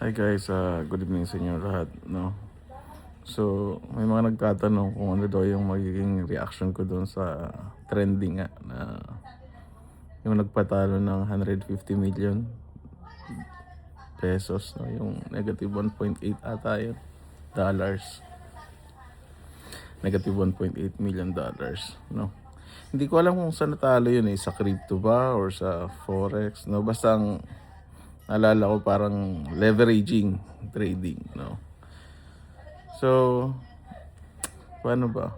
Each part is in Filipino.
Hi guys, good evening sa inyo lahat, no? So, may mga nagtatanong kung ano daw yung magiging reaction ko doon sa trending nga na yung nagpatalo ng 150 million pesos, no? Yung negative 1.8 ata yun, dollars. Negative 1.8 million dollars, no? Hindi ko alam kung saan natalo yun sa crypto ba or sa forex, no? Basta ang naalala ko parang leveraging trading, no? So, paano ba?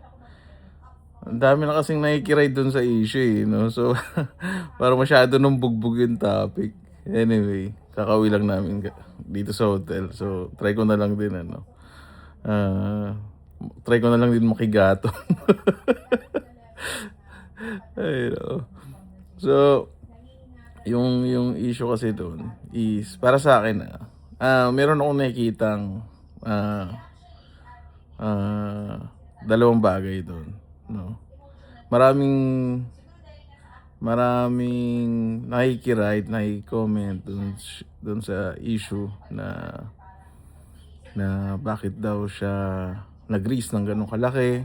Ang dami na kasing nakikiride dun sa issue no? So, parang masyado nung bugbog yung topic. Anyway, kakauwi lang namin dito sa hotel. So, try ko na lang din ah, try ko na lang din makigato. Ay, no. So, yung issue kasi doon is para sa akin meron akong nakikitang ah, dalawang bagay doon, no. Maraming maraming nakiki-write, nakiki-comment dun sa issue na bakit daw siya nag-raise ng ganun kalaki,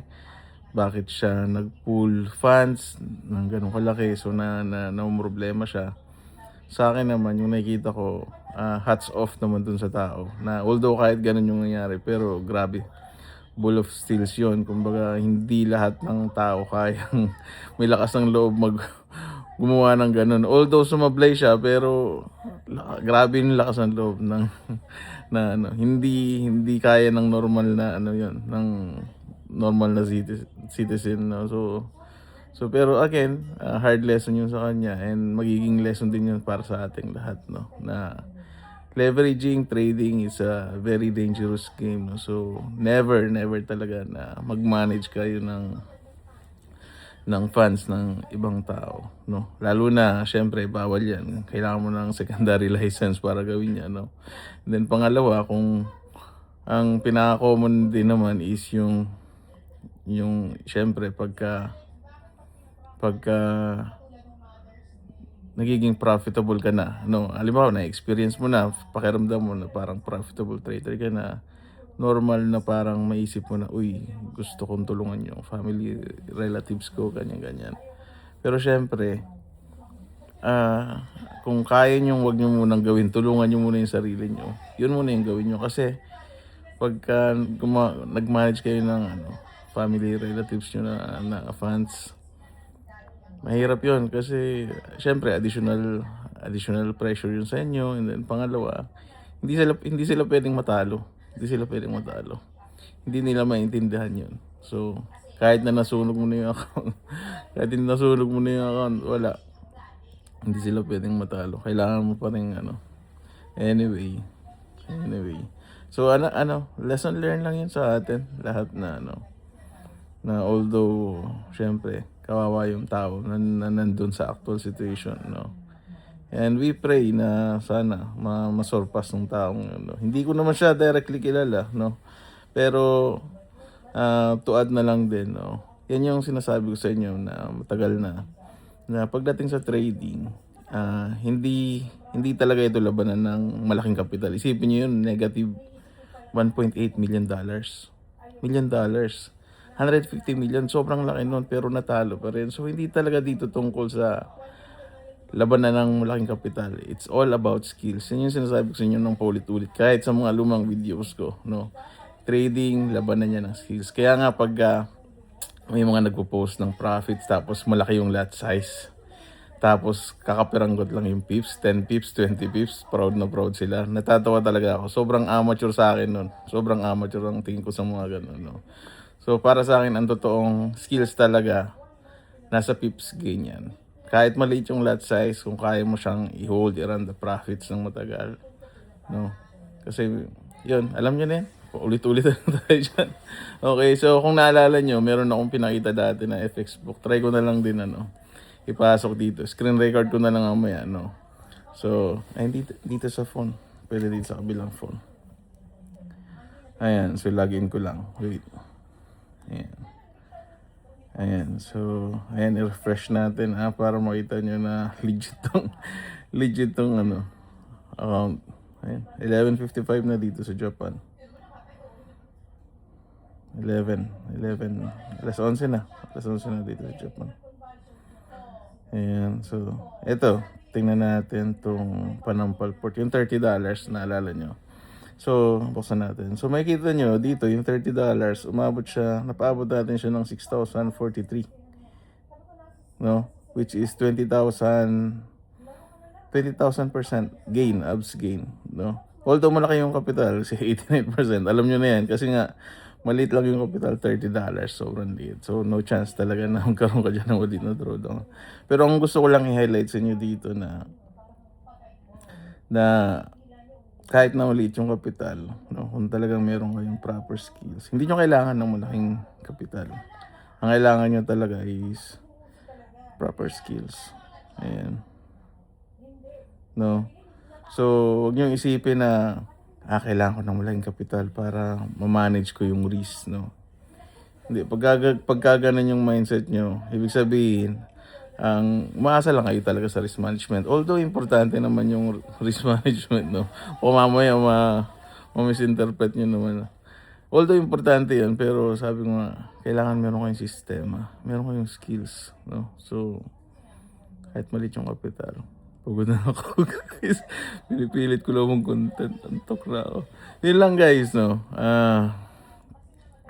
bakit siya nag-pool funds ng ganun kalaki, so namomroblema siya. Sa akin naman yung nakikita ko, hats off naman dun sa tao na although kahit ganun yung nangyari, pero grabe, bull of steels yun. Kumbaga hindi lahat ng tao kayang may lakas ng loob gumawa ng ganun. Although sumablay siya, pero grabe yung lakas ng loob ng na ano, hindi kaya ng normal na ano yun, ng normal na citizen, no. So pero again, hard lesson yun sa kanya and magiging lesson din yun para sa ating lahat, no, na leveraging trading is a very dangerous game, no? So never talaga na mag-manage kayo ng funds ng ibang tao, no? Lalo na syempre bawal 'yan. Kailangan mo ng secondary license para gawin 'yan, no? And then pangalawa, kung ang pinaka-common din naman is yung syempre pagka nagiging profitable ka na, no? Halimbawa na-experience mo na, pakiramdam mo na parang profitable trader ka na, normal na parang maisip mo na, uy, gusto kong tulungan yung family, relatives ko, ganyan-ganyan. Pero syempre, kung kaya nyo, wag nyo munang gawin, tulungan nyo muna yung sarili nyo. Yun muna yung gawin nyo kasi pagka nag-manage kayo ng family, relatives nyo na funds, mahirap yun kasi syempre additional pressure yun sa inyo, and then pangalawa, hindi sila pwedeng matalo. Hindi sila pwedeng matalo. Hindi nila maintindihan yun. So, kahit na nasunog mo na yung account, kahit hindi nasunog mo na yung account, wala. Hindi sila pwedeng matalo. Kailangan mo pa rin Anyway. So, lesson learned lang yun sa atin. Lahat na although, syempre, kawawa yung tao na nandun sa actual situation, no. And we pray na sana masurpass ng taong Hindi ko naman siya directly kilala, no. Pero to add na lang din, no. Yan yung sinasabi ko sa inyo na matagal na pagdating sa trading, hindi talaga ito labanan ng malaking kapital. Isipin niyo yun, negative 1.8 million dollars. Million dollars. 150 million, sobrang laki nun, pero natalo pa rin. So hindi talaga dito tungkol sa labanan ng malaking kapital. It's all about skills. Yan yung sinasabi ko sa inyo ng paulit-ulit. Kahit sa mga lumang videos ko, no. Trading, labanan niya ng skills. Kaya nga pag may mga nagpo-post ng profits tapos malaki yung lot size, tapos kakapiranggot lang yung pips, 10 pips, 20 pips, proud na proud sila. Natatawa talaga ako. Sobrang amateur sa akin nun. Sobrang amateur ang tingin ko sa mga ganun, no. So para sa akin, ang totoong skills talaga nasa pips gain yan. Kahit maliit yung lot size, kung kaya mo siyang i-hold around the profits ng matagal, no? Kasi, yun, alam nyo na yan. Ulit-ulit na tayo dyan. Okay, so kung naalala nyo, meron akong pinakita dati na FX book. Try ko na lang din, ipasok dito. Screen record ko na lang mamaya, no? So, ay, dito sa phone. Pwede dito sa kabilang phone. Ayan, so login ko lang. Wait. Ayan, so i-refresh natin para makita nyo na legit tong account. Ayun, 11:55 na dito sa Japan. 11, alas 11 na. Alas 11 na dito sa Japan. Ayan, so, eto, tingnan natin tong Panampal Port. Yung $30, naalala nyo. So, buksan natin. So, makikita nyo dito, yung $30, napaabot natin siya ng 6,043. No? Which is 20,000% gain, abs gain. No? Although malaki yung capital, si 89%. Alam nyo na yan, kasi nga, maliit lang yung capital, $30, sobrang liit. So, no chance talaga na magkaroon ka dyan ng maliit na drawdown. Pero ang gusto ko lang i-highlight sa inyo dito na kahit na maliit yung capital, no, kung talagang meron kayong proper skills, hindi nyo kailangan ng malaking capital. Ang kailangan nyo talaga is proper skills. Ayan. No? So, huwag nyo isipin na kailangan ko ng malaking kapital para ma-manage ko yung risk, no? Hindi, pagka ganun yung mindset nyo, ibig sabihin, umaasa lang kayo talaga sa risk management. Although, importante naman yung risk management, no? O mamaya, ma-misinterpret nyo naman. Although, importante yan, pero sabi ko nga, kailangan meron kayong sistema, meron kayong skills, no? So, kahit maliit yung kapital, pagod na ako, guys. Pinipilit ko lang mong content. Antok na ako. Yun lang, guys, no.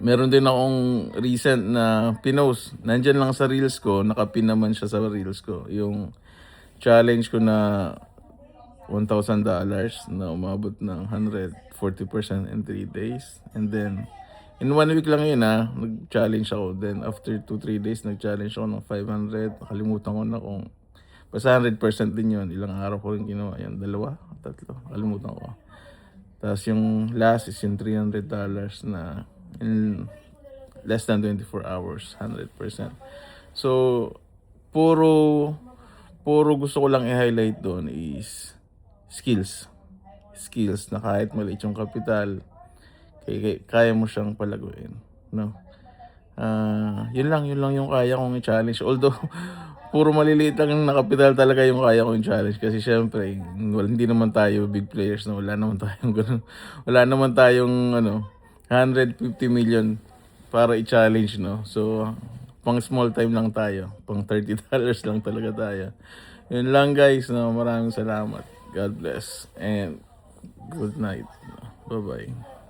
Meron din akong recent na pinost. Nandyan lang sa reels ko. Nakapin naman siya sa reels ko. Yung challenge ko na $1,000 na umabot ng 140% in 3 days. And then, in 1 week lang yun nag-challenge ako. Then, after 2-3 days, nag-challenge ako ng 500. Nakalimutan ko na kung basta 100% din yun. Ilang araw ko rin ginawa. Yan, 2, 3. Kalimutan ko. Tapos yung last is yung $300 na in less than 24 hours. 100%. So, puro gusto ko lang i-highlight doon is skills. Skills na kahit maliit yung kapital, kaya mo siyang palaguin. No? Yun lang yung kaya kong i-challenge. Although, puro maliliit lang yung nakapital talaga yung kaya kong challenge. Kasi syempre, hindi naman tayo big players na wala naman tayong ganun. Wala naman tayong 150 million para i-challenge, no? So, pang small time lang tayo. Pang $30 lang talaga tayo. Yun lang, guys. No? Maraming salamat. God bless. And good night. Bye-bye.